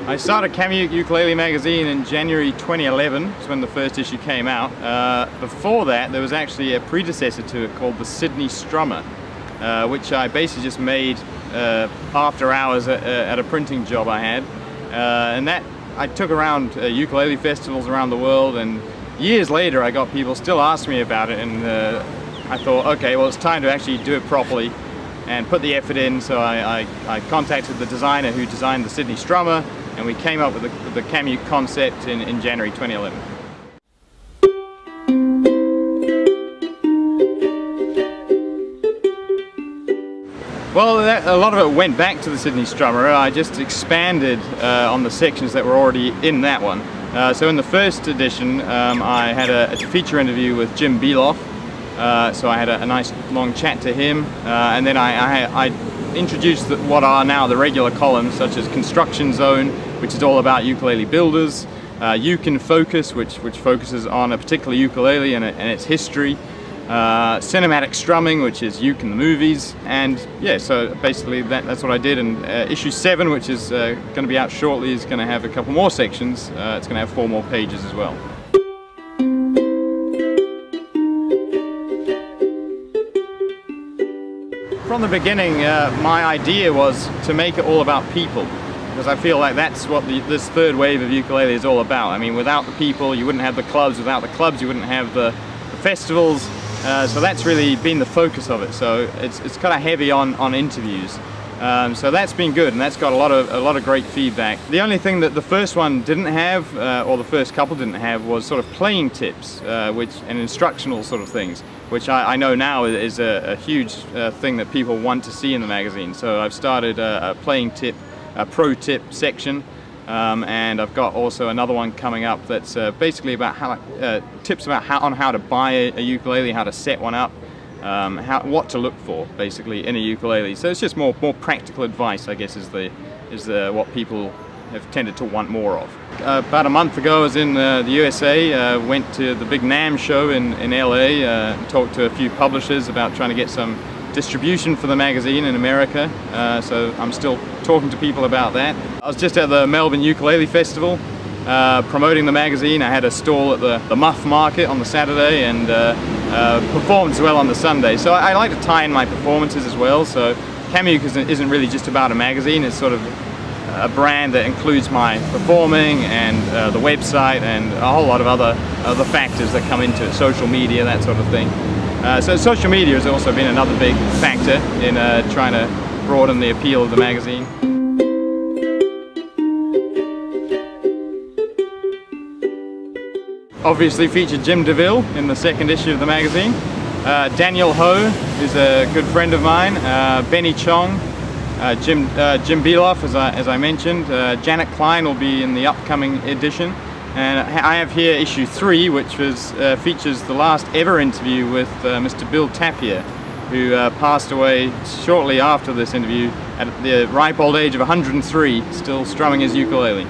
I started Kamuke Ukulele Magazine in January 2011, is when the first issue came out. Before that, there was actually a predecessor to it called the Sydney Strummer, which I basically just made after hours at a printing job I had. And that I took around ukulele festivals around the world, and years later I got people still asking me about it, and I thought, okay, well, it's time to actually do it properly and put the effort in. So I contacted the designer who designed the Sydney Strummer, and we came up with the Kamuke concept in January 2011. Well, a lot of it went back to the Sydney Strummer. I just expanded on the sections that were already in that one. So in the first edition, I had a feature interview with Jim Beloff. So I had a nice long chat to him, and then I introduced what are now the regular columns, such as Construction Zone, which is all about ukulele builders, Uke in Focus, which focuses on a particular ukulele and its history, Cinematic Strumming, which is Uke in the movies, and yeah, so basically that's what I did. And issue 7, which is going to be out shortly, is going to have a couple more sections. It's going to have 4 more pages as well. From the beginning, my idea was to make it all about people, because I feel like that's what this third wave of ukulele is all about. I mean, without the people, you wouldn't have the clubs. Without the clubs, you wouldn't have the festivals. So that's really been the focus of it. So it's kind of heavy on interviews. So that's been good, and that's got a lot of great feedback. The only thing that the first one didn't have, or the first couple didn't have, was sort of playing tips, and instructional sort of things, which I know now is a huge thing that people want to see in the magazine. So I've started a playing tip, a pro tip section, and I've got also another one coming up that's basically about tips about how to buy a ukulele, how to set one up. What to look for basically in a ukulele. So it's just more practical advice, I guess, is what people have tended to want more of. About a month ago I was in the USA, went to the big NAMM show in LA, talked to a few publishers about trying to get some distribution for the magazine in America, so I'm still talking to people about that. I was just at the Melbourne Ukulele Festival, promoting the magazine. I had a stall at the Muff Market on the Saturday, and performed as well on the Sunday. So I like to tie in my performances as well. So Kamuke isn't really just about a magazine, it's sort of a brand that includes my performing and the website and a whole lot of other factors that come into it, social media, that sort of thing. So social media has also been another big factor in trying to broaden the appeal of the magazine. Obviously featured Jim DeVille in the second issue of the magazine. Daniel Ho is a good friend of mine. Benny Chong, Jim Beloff, as I mentioned. Janet Klein will be in the upcoming edition. And I have here issue 3, which features the last ever interview with Mr. Bill Tapia, who passed away shortly after this interview at the ripe old age of 103, still strumming his ukulele.